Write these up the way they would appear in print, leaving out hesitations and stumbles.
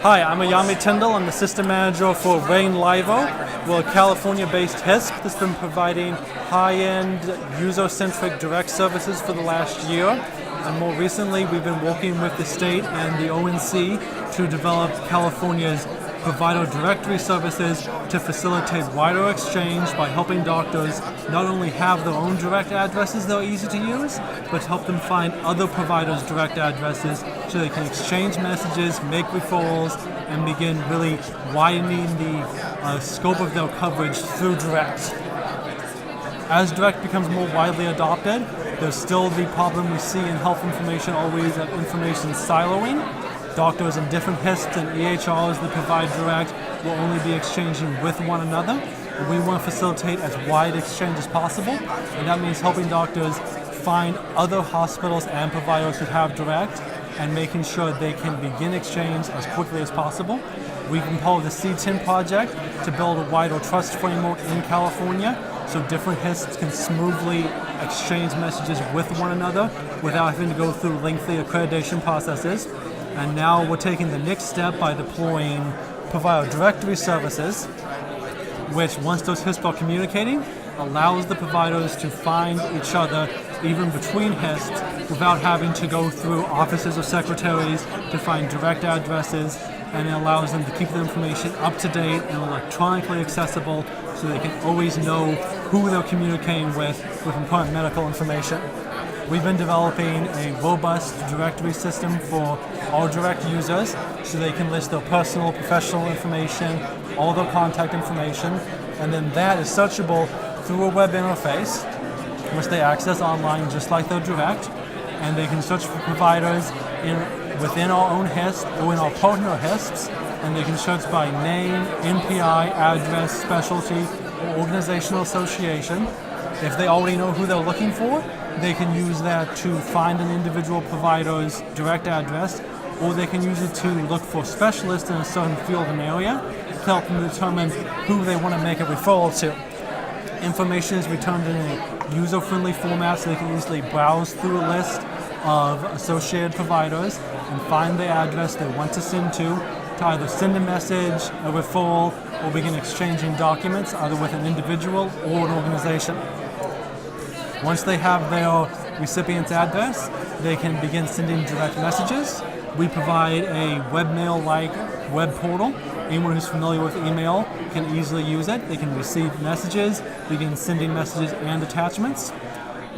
Hi, I'm Ayami Tyndall. I'm the system manager for Rain Livo. We're a California-based HISP that's been providing high-end, user-centric direct services for the last year. And more recently, we've been working with the state and the ONC to develop California's provider directory services to facilitate wider exchange by helping doctors not only have their own direct addresses that are easy to use, but to help them find other providers' direct addresses so they can exchange messages, make referrals, and begin really widening the scope of their coverage through direct. As direct becomes more widely adopted, there's still the problem we see in health information always of information siloing. Doctors in different HISPs and EHRs that provide direct will only be exchanging with one another. We want to facilitate as wide exchange as possible, and that means helping doctors find other hospitals and providers who have direct and making sure they can begin exchange as quickly as possible. We've been part of the CTEN project to build a wider trust framework in California so different HISPs can smoothly exchange messages with one another without having to go through lengthy accreditation processes. And now we're taking the next step by deploying provider directory services, which once those HISPs are communicating, allows the providers to find each other even between HISPs without having to go through offices or secretaries to find direct addresses, and it allows them to keep the information up to date and electronically accessible so they can always know who they're communicating with important medical information. We've been developing a robust directory system for all direct users so they can list their personal, professional information, all their contact information, and then that is searchable through a web interface, which they access online just like their direct, and they can search for providers within our own HISP or in our partner HISPs, and they can search by name, NPI, address, specialty, or organizational association. If they already know who they're looking for, they can use that to find an individual provider's direct address, or they can use it to look for specialists in a certain field and area to help them determine who they want to make a referral to. Information is returned in a user-friendly format so they can easily browse through a list of associated providers and find the address they want to send to either send a message, a referral, or begin exchanging documents either with an individual or an organization. Once they have their recipient's address, they can begin sending direct messages. We provide a webmail-like web portal. Anyone who's familiar with email can easily use it. They can receive messages, begin sending messages and attachments.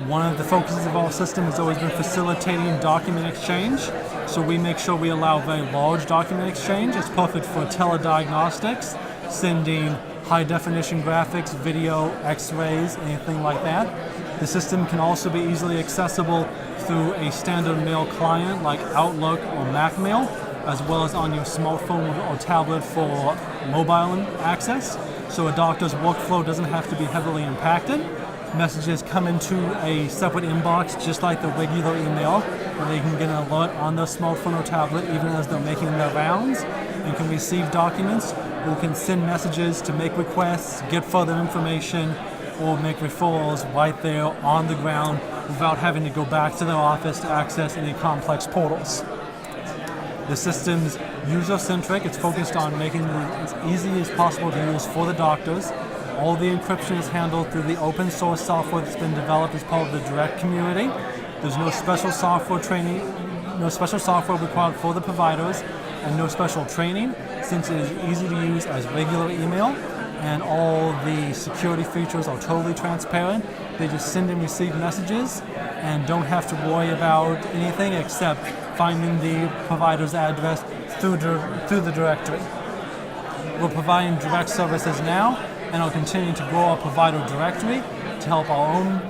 One of the focuses of our system has always been facilitating document exchange. So we make sure we allow very large document exchange. It's perfect for telediagnostics, sending high-definition graphics, video, x-rays, anything like that. The system can also be easily accessible through a standard mail client like Outlook or Mac Mail, as well as on your smartphone or tablet for mobile access. So a doctor's workflow doesn't have to be heavily impacted. Messages come into a separate inbox just like the regular email, where they can get an alert on their smartphone or tablet even as they're making their rounds, and can receive documents, or can send messages to make requests, get further information, or make referrals right there on the ground without having to go back to their office to access any complex portals. The system's user-centric. It's focused on making it as easy as possible to use for the doctors. All the encryption is handled through the open source software that's been developed as part of the direct community. There's no special software training, no special software required for the providers, and no special training, since it is easy to use as regular email, and all the security features are totally transparent. They just send and receive messages and don't have to worry about anything except finding the provider's address through the directory. We're providing direct services now, and I'll continue to grow our provider directory to help our own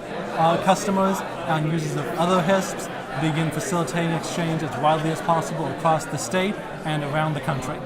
customers and users of other HISPs begin facilitating exchange as widely as possible across the state and around the country.